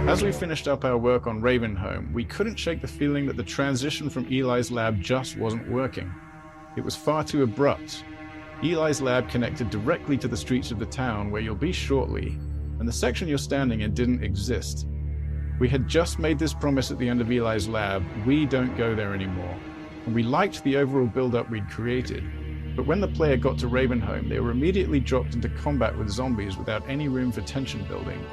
As we finished up our work on Ravenholm, we couldn't shake the feeling that the transition from Eli's lab just wasn't working. It was far too abrupt. Eli's lab connected directly to the streets of the town where you'll be shortly, and the section you're standing in didn't exist. We had just made this promise at the end of Eli's lab: we don't go there anymore. And we liked the overall build-up we'd created, but when the player got to Ravenholm, they were immediately dropped into combat with zombies without any room for tension building.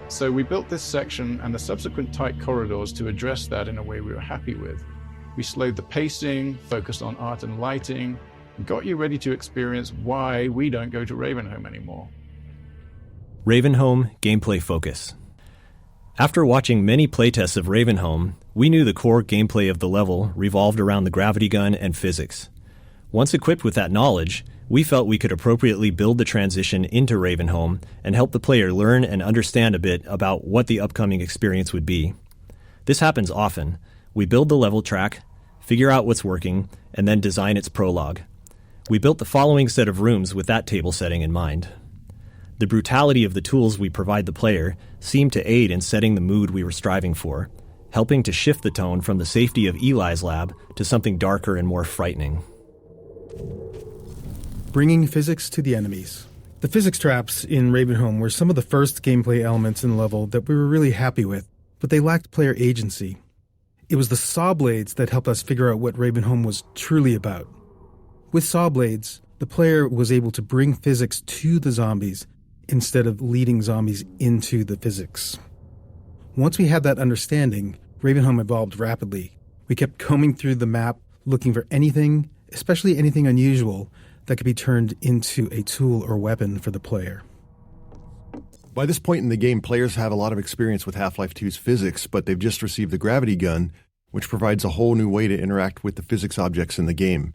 So we built this section and the subsequent tight corridors to address that in a way we were happy with. We slowed the pacing, focused on art and lighting, and got you ready to experience why we don't go to Ravenholm anymore. Ravenholm Gameplay Focus. After watching many playtests of Ravenholm, we knew the core gameplay of the level revolved around the gravity gun and physics. Once equipped with that knowledge, we felt we could appropriately build the transition into Ravenholm and help the player learn and understand a bit about what the upcoming experience would be. This happens often. We build the level track, figure out what's working, and then design its prologue. We built the following set of rooms with that table setting in mind. The brutality of the tools we provide the player seemed to aid in setting the mood we were striving for, helping to shift the tone from the safety of Eli's lab to something darker and more frightening. Bringing physics to the enemies. The physics traps in Ravenholm were some of the first gameplay elements in the level that we were really happy with, but they lacked player agency. It was the saw blades that helped us figure out what Ravenholm was truly about. With saw blades, the player was able to bring physics to the zombies instead of leading zombies into the physics. Once we had that understanding, Ravenholm evolved rapidly. We kept combing through the map, looking for anything, especially anything unusual, that could be turned into a tool or weapon for the player. By this point in the game, players have a lot of experience with Half-Life 2's physics, but they've just received the gravity gun, which provides a whole new way to interact with the physics objects in the game.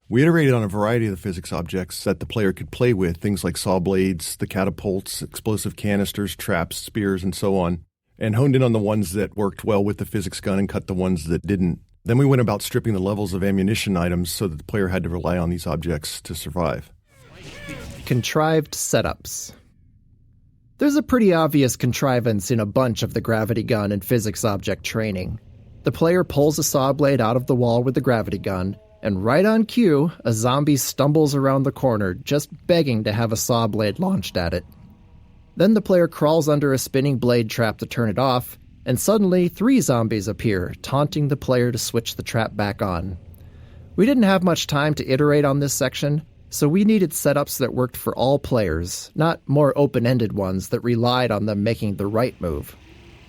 We iterated on a variety of the physics objects that the player could play with, things like saw blades, the catapults, explosive canisters, traps, spears, and so on, and honed in on the ones that worked well with the physics gun and cut the ones that didn't. Then we went about stripping the levels of ammunition items so that the player had to rely on these objects to survive. Contrived setups. There's a pretty obvious contrivance in a bunch of the gravity gun and physics object training. The player pulls a saw blade out of the wall with the gravity gun, and right on cue, a zombie stumbles around the corner, just begging to have a saw blade launched at it. Then the player crawls under a spinning blade trap to turn it off, and suddenly 3 zombies appear, taunting the player to switch the trap back on. We didn't have much time to iterate on this section, so we needed setups that worked for all players, not more open-ended ones that relied on them making the right move.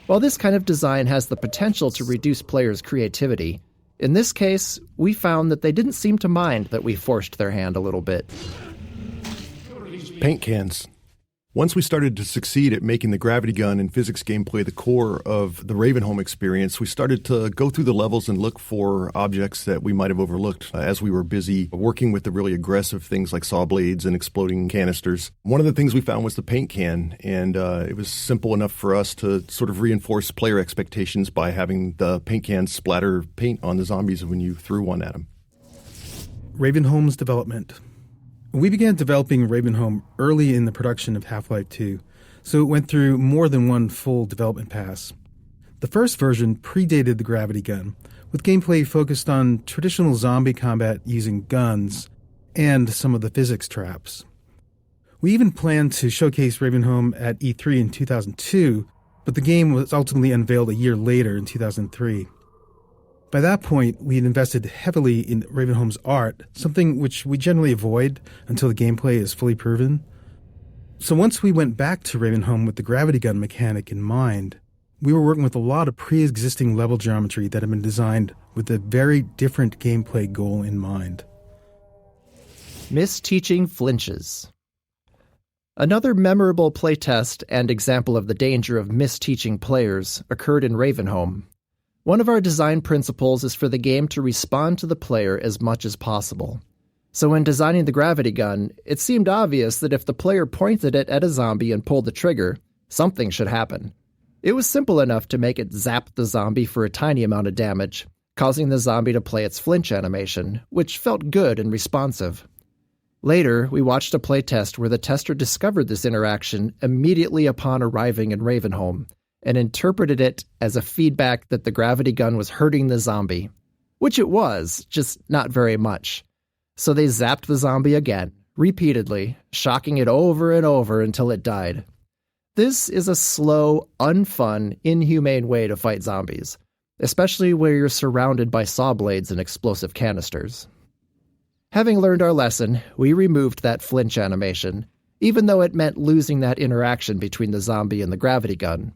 While this kind of design has the potential to reduce players' creativity, in this case, we found that they didn't seem to mind that we forced their hand a little bit. Paint cans. Once we started to succeed at making the gravity gun and physics gameplay the core of the Ravenholm experience, we started to go through the levels and look for objects that we might have overlooked as we were busy working with the really aggressive things like saw blades and exploding canisters. One of the things we found was the paint can, and it was simple enough for us to sort of reinforce player expectations by having the paint can splatter paint on the zombies when you threw one at them. Ravenholm's development. We began developing Ravenholm early in the production of Half-Life 2, so it went through more than one full development pass. The first version predated the gravity gun, with gameplay focused on traditional zombie combat using guns and some of the physics traps. We even planned to showcase Ravenholm at E3 in 2002, but the game was ultimately unveiled a year later in 2003. By that point, we had invested heavily in Ravenholm's art, something which we generally avoid until the gameplay is fully proven. So once we went back to Ravenholm with the gravity gun mechanic in mind, we were working with a lot of pre-existing level geometry that had been designed with a very different gameplay goal in mind. Misteaching flinches. Another memorable playtest and example of the danger of misteaching players occurred in Ravenholm. One of our design principles is for the game to respond to the player as much as possible. So when designing the gravity gun, it seemed obvious that if the player pointed it at a zombie and pulled the trigger, something should happen. It was simple enough to make it zap the zombie for a tiny amount of damage, causing the zombie to play its flinch animation, which felt good and responsive. Later, we watched a playtest where the tester discovered this interaction immediately upon arriving in Ravenholm, and interpreted it as a feedback that the gravity gun was hurting the zombie, which it was, just not very much. So they zapped the zombie again, repeatedly, shocking it over and over until it died. This is a slow, unfun, inhumane way to fight zombies, especially where you're surrounded by saw blades and explosive canisters. Having learned our lesson, we removed that flinch animation, even though it meant losing that interaction between the zombie and the gravity gun.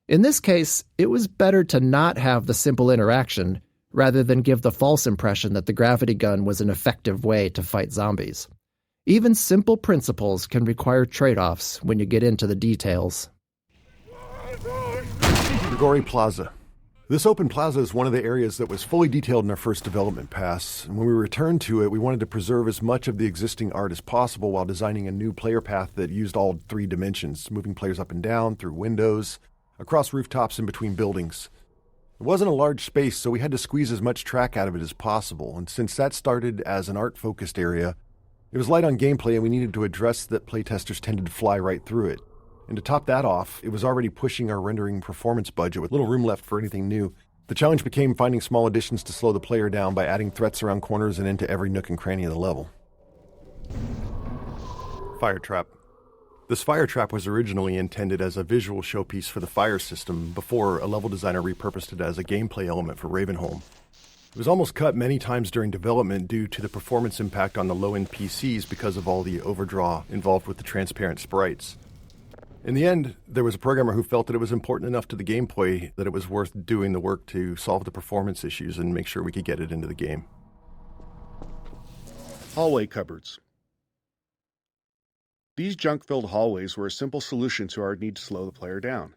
In this case, it was better to not have the simple interaction, rather than give the false impression that the gravity gun was an effective way to fight zombies. Even simple principles can require trade-offs when you get into the details. Grigori Plaza. This open plaza is one of the areas that was fully detailed in our first development pass, and when we returned to it, we wanted to preserve as much of the existing art as possible while designing a new player path that used all 3 dimensions, moving players up and down, through windows, across rooftops, and between buildings. It wasn't a large space, so we had to squeeze as much track out of it as possible, and since that started as an art-focused area, it was light on gameplay and we needed to address that playtesters tended to fly right through it. And to top that off, it was already pushing our rendering performance budget with little room left for anything new. The challenge became finding small additions to slow the player down by adding threats around corners and into every nook and cranny of the level. Fire trap. This fire trap was originally intended as a visual showpiece for the fire system before a level designer repurposed it as a gameplay element for Ravenholm. It was almost cut many times during development due to the performance impact on the low-end PCs because of all the overdraw involved with the transparent sprites. In the end, there was a programmer who felt that it was important enough to the gameplay that it was worth doing the work to solve the performance issues and make sure we could get it into the game. Hallway cupboards. These junk-filled hallways were a simple solution to our need to slow the player down.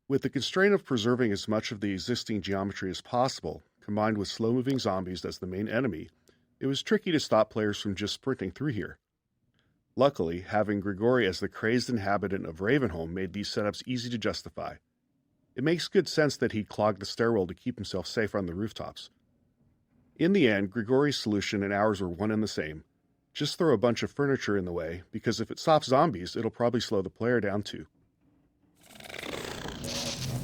With the constraint of preserving as much of the existing geometry as possible, combined with slow-moving zombies as the main enemy, it was tricky to stop players from just sprinting through here. Luckily, having Grigori as the crazed inhabitant of Ravenholm made these setups easy to justify. It makes good sense that he'd clog the stairwell to keep himself safe on the rooftops. In the end, Grigori's solution and ours were one and the same. Just throw a bunch of furniture in the way, because if it stops zombies, it'll probably slow the player down too.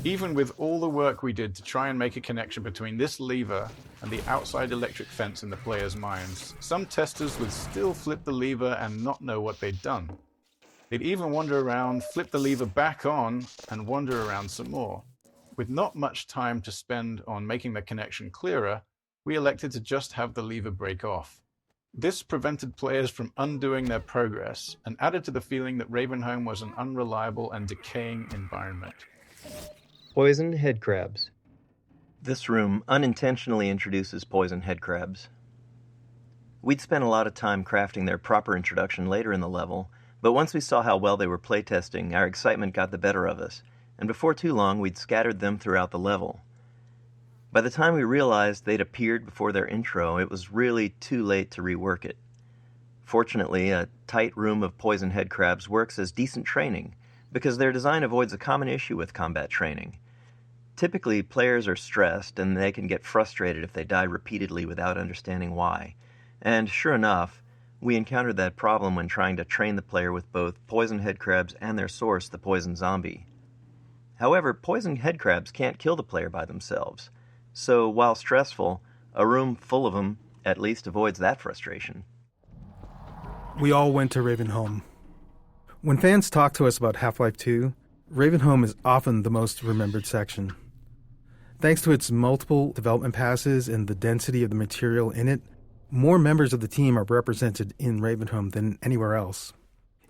Even with all the work we did to try and make a connection between this lever and the outside electric fence in the players' minds, some testers would still flip the lever and not know what they'd done. They'd even wander around, flip the lever back on, and wander around some more. With not much time to spend on making the connection clearer, we elected to just have the lever break off. This prevented players from undoing their progress and added to the feeling that Ravenholm was an unreliable and decaying environment. Poison head crabs. This room unintentionally introduces poison head crabs. We'd spent a lot of time crafting their proper introduction later in the level, but once we saw how well they were playtesting, our excitement got the better of us, and before too long we'd scattered them throughout the level. By the time we realized they'd appeared before their intro, it was really too late to rework it. Fortunately, a tight room of poison head crabs works as decent training, because their design avoids a common issue with combat training. Typically, players are stressed and they can get frustrated if they die repeatedly without understanding why. And sure enough, we encountered that problem when trying to train the player with both poison head crabs and their source, the poison zombie. However, poison head crabs can't kill the player by themselves. So, while stressful, a room full of them at least avoids that frustration. We all went to Ravenholm. When fans talk to us about Half-Life 2, Ravenholm is often the most remembered section. Thanks to its multiple development passes and the density of the material in it, more members of the team are represented in Ravenholm than anywhere else.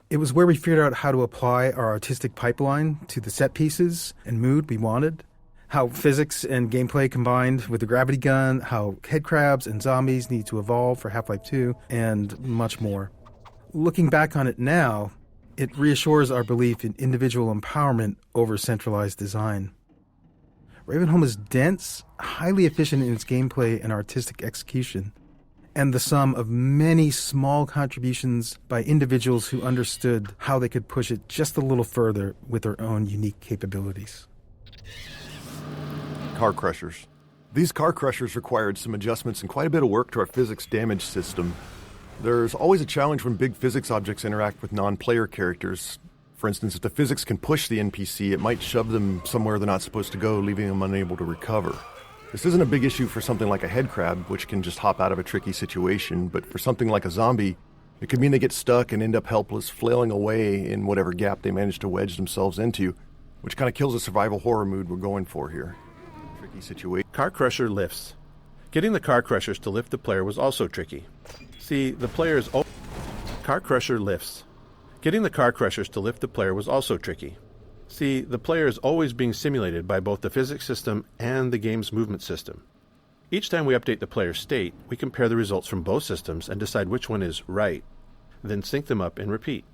It was where we figured out how to apply our artistic pipeline to the set pieces and mood we wanted, how physics and gameplay combined with the gravity gun, how headcrabs and zombies need to evolve for Half-Life 2, and much more. Looking back on it now, it reassures our belief in individual empowerment over centralized design. Ravenholm is dense, highly efficient in its gameplay and artistic execution, and the sum of many small contributions by individuals who understood how they could push it just a little further with their own unique capabilities. Car crushers. These car crushers required some adjustments and quite a bit of work to our physics damage system. There's always a challenge when big physics objects interact with non-player characters. For instance, if the physics can push the NPC, it might shove them somewhere they're not supposed to go, leaving them unable to recover. This isn't a big issue for something like a head crab, which can just hop out of a tricky situation, but for something like a zombie, it could mean they get stuck and end up helpless, flailing away in whatever gap they manage to wedge themselves into, which kind of kills the survival horror mood we're going for here. Tricky situation. Car crusher lifts. Getting the car crushers to lift the player was also tricky. See, the player's car crusher lifts. Getting the car crushers to lift the player was also tricky. See, the player is always being simulated by both the physics system and the game's movement system. Each time we update the player's state, we compare the results from both systems and decide which one is right, then sync them up and repeat.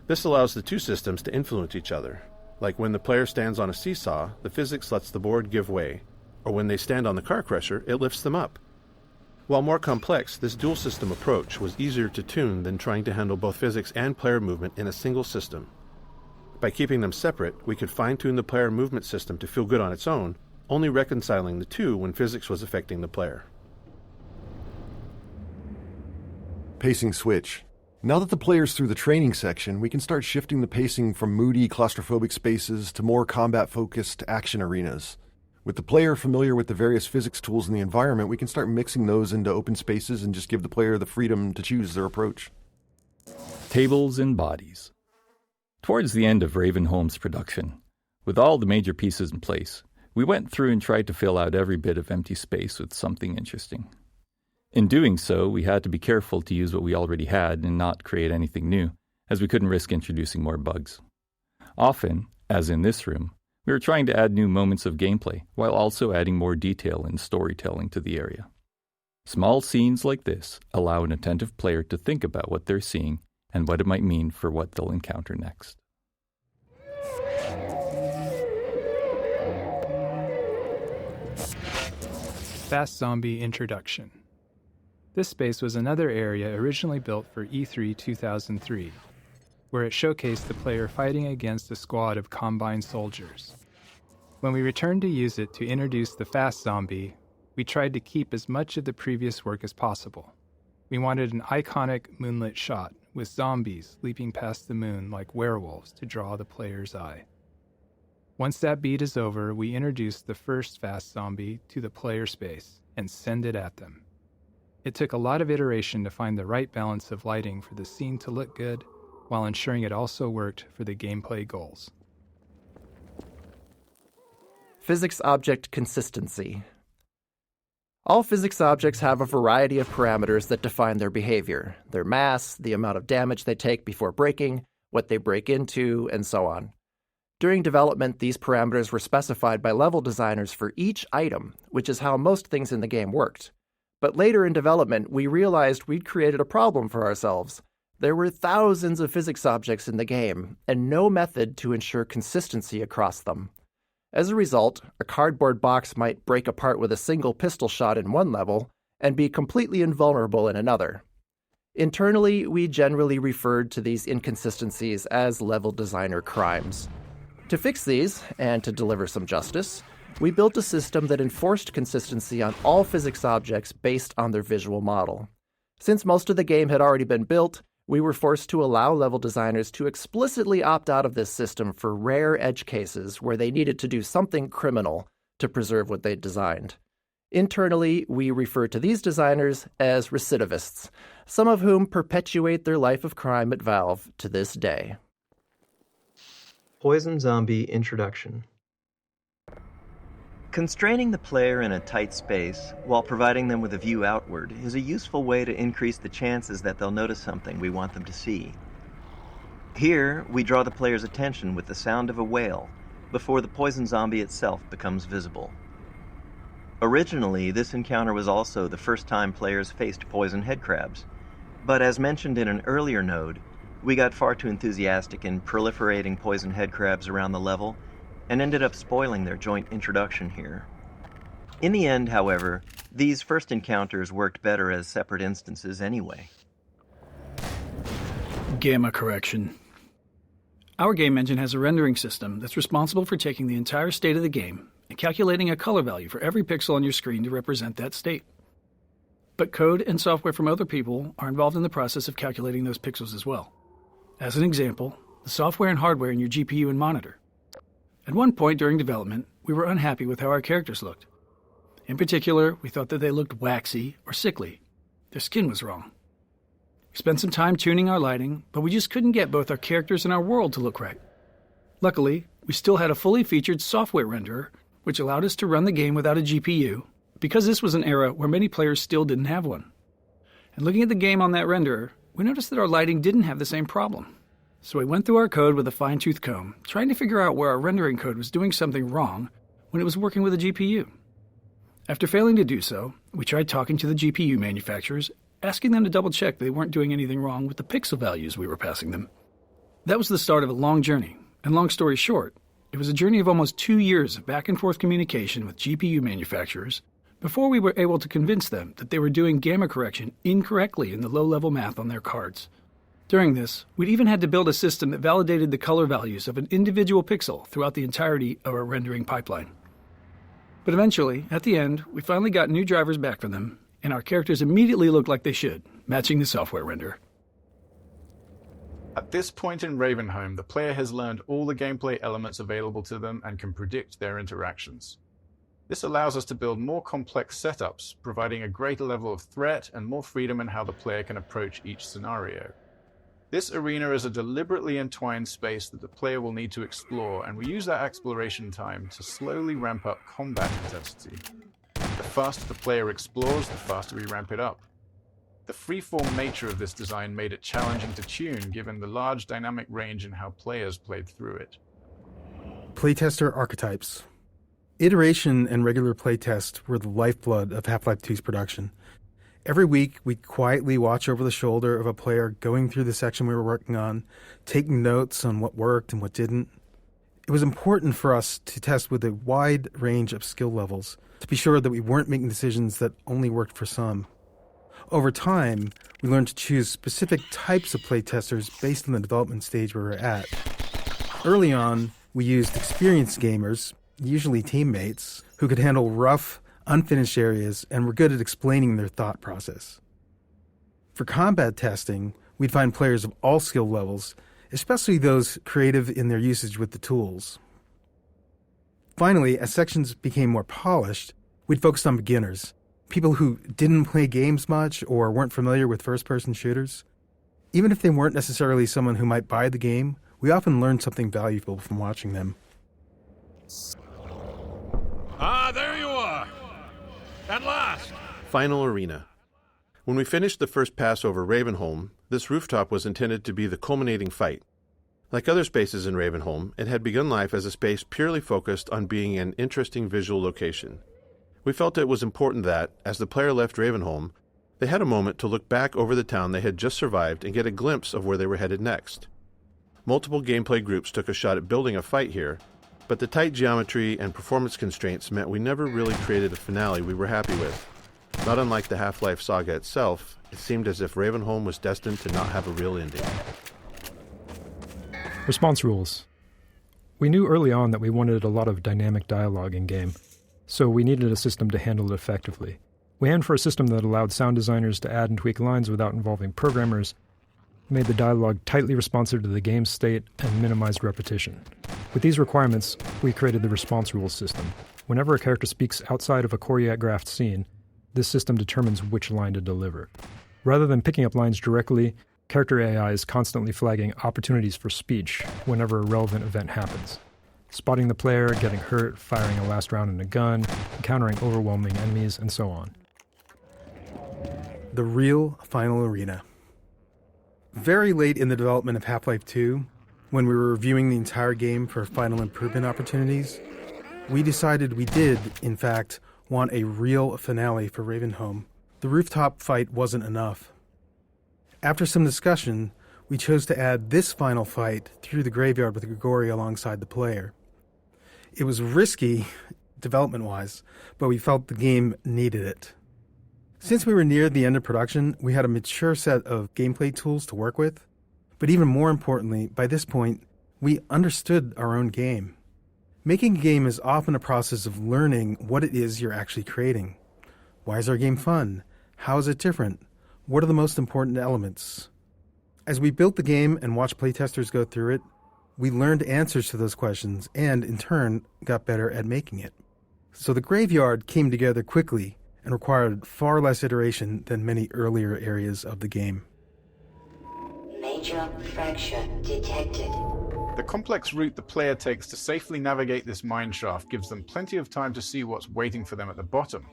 This allows the two systems to influence each other. Like when the player stands on a seesaw, the physics lets the board give way, or when they stand on the car crusher, it lifts them up. While more complex, this dual system approach was easier to tune than trying to handle both physics and player movement in a single system. By keeping them separate, we could fine-tune the player movement system to feel good on its own, only reconciling the two when physics was affecting the player. Pacing switch. Now that the player's through the training section, we can start shifting the pacing from moody, claustrophobic spaces to more combat-focused action arenas. With the player familiar with the various physics tools in the environment, we can start mixing those into open spaces and just give the player the freedom to choose their approach. Tables and bodies. Towards the end of Ravenholm's production, with all the major pieces in place, we went through and tried to fill out every bit of empty space with something interesting. In doing so, we had to be careful to use what we already had and not create anything new, as we couldn't risk introducing more bugs. Often, as in this room, we were trying to add new moments of gameplay, while also adding more detail and storytelling to the area. Small scenes like this allow an attentive player to think about what they're seeing and what it might mean for what they'll encounter next. Fast Zombie Introduction. This space was another area originally built for E3 2003, where it showcased the player fighting against a squad of Combine soldiers. When we returned to use it to introduce the Fast Zombie, we tried to keep as much of the previous work as possible. We wanted an iconic moonlit shot with zombies leaping past the moon like werewolves to draw the player's eye. Once that beat is over, we introduce the first Fast Zombie to the player space and send it at them. It took a lot of iteration to find the right balance of lighting for the scene to look good, while ensuring it also worked for the gameplay goals. Physics object consistency. All physics objects have a variety of parameters that define their behavior: their mass, the amount of damage they take before breaking, what they break into, and so on. During development, these parameters were specified by level designers for each item, which is how most things in the game worked. But later in development, we realized we'd created a problem for ourselves. There were thousands of physics objects in the game, and no method to ensure consistency across them. As a result, a cardboard box might break apart with a single pistol shot in one level and be completely invulnerable in another. Internally, we generally referred to these inconsistencies as level designer crimes. To fix these, and to deliver some justice, we built a system that enforced consistency on all physics objects based on their visual model. Since most of the game had already been built, we were forced to allow level designers to explicitly opt out of this system for rare edge cases where they needed to do something criminal to preserve what they'd designed. Internally, we refer to these designers as recidivists, some of whom perpetuate their life of crime at Valve to this day. Poison Zombie Introduction. Constraining the player in a tight space while providing them with a view outward is a useful way to increase the chances that they'll notice something we want them to see. Here, we draw the player's attention with the sound of a whale before the poison zombie itself becomes visible. Originally, this encounter was also the first time players faced poison headcrabs, but as mentioned in an earlier node, we got far too enthusiastic in proliferating poison headcrabs around the level and ended up spoiling their joint introduction here. In the end, however, these first encounters worked better as separate instances anyway. Gamma correction. Our game engine has a rendering system that's responsible for taking the entire state of the game and calculating a color value for every pixel on your screen to represent that state. But code and software from other people are involved in the process of calculating those pixels as well. As an example, the software and hardware in your GPU and monitor. At one point during development, we were unhappy with how our characters looked. In particular, we thought that they looked waxy or sickly. Their skin was wrong. We spent some time tuning our lighting, but we just couldn't get both our characters and our world to look right. Luckily, we still had a fully featured software renderer, which allowed us to run the game without a GPU, because this was an era where many players still didn't have one. And looking at the game on that renderer, we noticed that our lighting didn't have the same problem. So we went through our code with a fine-tooth comb, trying to figure out where our rendering code was doing something wrong when it was working with a GPU. After failing to do so, we tried talking to the GPU manufacturers, asking them to double-check they weren't doing anything wrong with the pixel values we were passing them. That was the start of a long journey, and long story short, it was a journey of almost 2 years of back-and-forth communication with GPU manufacturers before we were able to convince them that they were doing gamma correction incorrectly in the low-level math on their cards. During this, we'd even had to build a system that validated the color values of an individual pixel throughout the entirety of our rendering pipeline. But eventually, at the end, we finally got new drivers back for them, and our characters immediately looked like they should, matching the software render. At this point in Ravenholm, the player has learned all the gameplay elements available to them and can predict their interactions. This allows us to build more complex setups, providing a greater level of threat and more freedom in how the player can approach each scenario. This arena is a deliberately entwined space that the player will need to explore, and we use that exploration time to slowly ramp up combat intensity. The faster the player explores, the faster we ramp it up. The freeform nature of this design made it challenging to tune, given the large dynamic range in how players played through it. Playtester archetypes. Iteration and regular playtest were the lifeblood of Half-Life 2's production. Every week, we'd quietly watch over the shoulder of a player going through the section we were working on, taking notes on what worked and what didn't. It was important for us to test with a wide range of skill levels to be sure that we weren't making decisions that only worked for some. Over time, we learned to choose specific types of playtesters based on the development stage we were at. Early on, we used experienced gamers, usually teammates, who could handle rough, unfinished areas and were good at explaining their thought process. For combat testing, we'd find players of all skill levels, especially those creative in their usage with the tools. Finally, as sections became more polished, we'd focus on beginners, people who didn't play games much or weren't familiar with first-person shooters. Even if they weren't necessarily someone who might buy the game, we often learned something valuable from watching them. Ah, there you are! At last! Final arena. When we finished the first pass over Ravenholm, this rooftop was intended to be the culminating fight. Like other spaces in Ravenholm, it had begun life as a space purely focused on being an interesting visual location. We felt it was important that, as the player left Ravenholm, they had a moment to look back over the town they had just survived and get a glimpse of where they were headed next. Multiple gameplay groups took a shot at building a fight here, but the tight geometry and performance constraints meant we never really created a finale we were happy with. Not unlike the Half-Life saga itself, it seemed as if Ravenholm was destined to not have a real ending. Response rules. We knew early on that we wanted a lot of dynamic dialogue in-game, so we needed a system to handle it effectively. We aimed for a system that allowed sound designers to add and tweak lines without involving programmers, made the dialogue tightly responsive to the game's state, and minimized repetition. With these requirements, we created the response rules system. Whenever a character speaks outside of a choreographed scene, this system determines which line to deliver. Rather than picking up lines directly, character AI is constantly flagging opportunities for speech whenever a relevant event happens. Spotting the player, getting hurt, firing a last round in a gun, encountering overwhelming enemies, and so on. The real final arena. Very late in the development of Half-Life 2, when we were reviewing the entire game for final improvement opportunities, we decided we did, in fact, want a real finale for Ravenholm. The rooftop fight wasn't enough. After some discussion, we chose to add this final fight through the graveyard with Grigori alongside the player. It was risky, development-wise, but we felt the game needed it. Since we were near the end of production, we had a mature set of gameplay tools to work with, but even more importantly, by this point, we understood our own game. Making a game is often a process of learning what it is you're actually creating. Why is our game fun? How is it different? What are the most important elements? As we built the game and watched playtesters go through it, we learned answers to those questions and, in turn, got better at making it. So the graveyard came together quickly and required far less iteration than many earlier areas of the game. Major fracture detected. The complex route the player takes to safely navigate this mineshaft gives them plenty of time to see what's waiting for them at the bottom.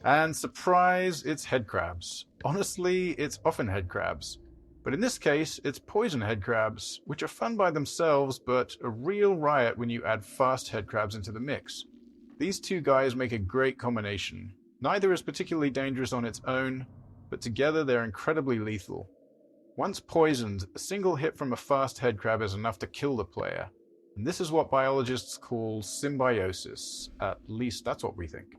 And surprise, it's headcrabs. Honestly, it's often headcrabs. But in this case, it's poison headcrabs, which are fun by themselves, but a real riot when you add fast headcrabs into the mix. These two guys make a great combination. Neither is particularly dangerous on its own, but together they're incredibly lethal. Once poisoned, a single hit from a fast headcrab is enough to kill the player. And this is what biologists call symbiosis. At least that's what we think.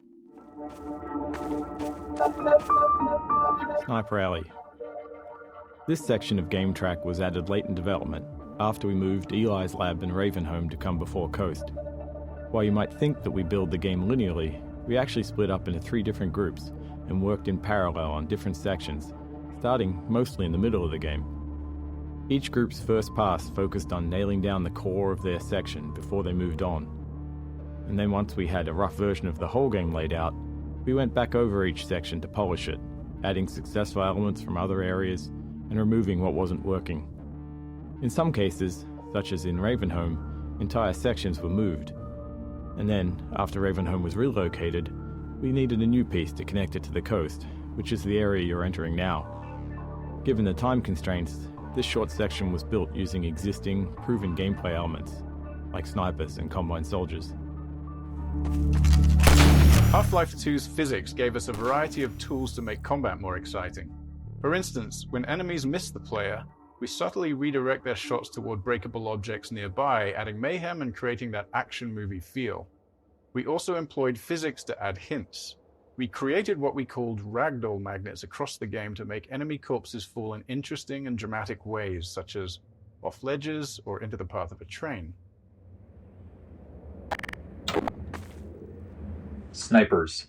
Sniper Alley. This section of Game Track was added late in development, after we moved Eli's lab and Ravenholm to come before Coast. While you might think that we build the game linearly, we actually split up into 3 different groups and worked in parallel on different sections, starting mostly in the middle of the game. Each group's first pass focused on nailing down the core of their section before they moved on. And then once we had a rough version of the whole game laid out, we went back over each section to polish it, adding successful elements from other areas and removing what wasn't working. In some cases, such as in Ravenholm, entire sections were moved. And then, after Ravenholm was relocated, we needed a new piece to connect it to the coast, which is the area you're entering now. Given the time constraints, this short section was built using existing, proven gameplay elements, like snipers and combine soldiers. Half-Life 2's physics gave us a variety of tools to make combat more exciting. For instance, when enemies miss the player, we subtly redirect their shots toward breakable objects nearby, adding mayhem and creating that action movie feel. We also employed physics to add hints. We created what we called ragdoll magnets across the game to make enemy corpses fall in interesting and dramatic ways, such as off ledges or into the path of a train. Snipers.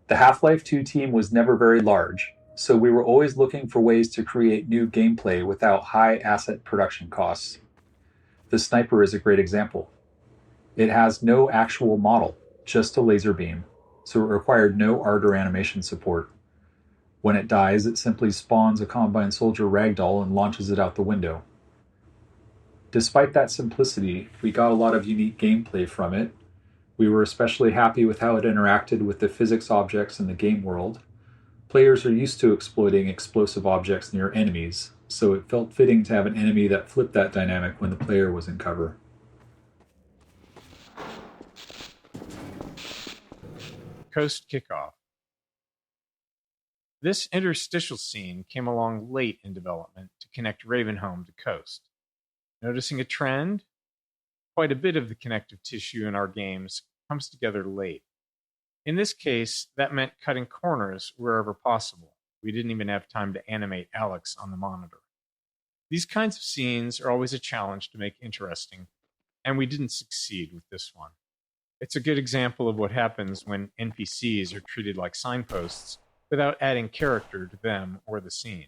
The Half-Life 2 team was never very large, so we were always looking for ways to create new gameplay without high asset production costs. The sniper is a great example. It has no actual model, just a laser beam, so it required no art or animation support. When it dies, it simply spawns a Combine Soldier ragdoll and launches it out the window. Despite that simplicity, we got a lot of unique gameplay from it. We were especially happy with how it interacted with the physics objects in the game world. Players are used to exploiting explosive objects near enemies, so it felt fitting to have an enemy that flipped that dynamic when the player was in cover. Coast Kickoff. This interstitial scene came along late in development to connect Ravenholm to Coast. Noticing a trend? Quite a bit of the connective tissue in our games comes together late. In this case, that meant cutting corners wherever possible. We didn't even have time to animate Alex on the monitor. These kinds of scenes are always a challenge to make interesting, and we didn't succeed with this one. It's a good example of what happens when NPCs are treated like signposts without adding character to them or the scene.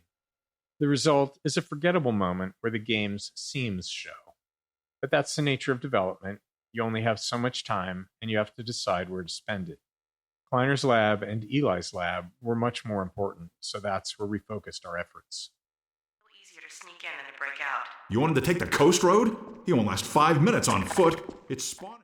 The result is a forgettable moment where the game's seams show. But that's the nature of development. You only have so much time, and you have to decide where to spend it. Kleiner's lab and Eli's lab were much more important, so that's where we focused our efforts. Easier to sneak in than to break out. You wanted to take the coast road? You won't last 5 minutes on foot. It's spawning.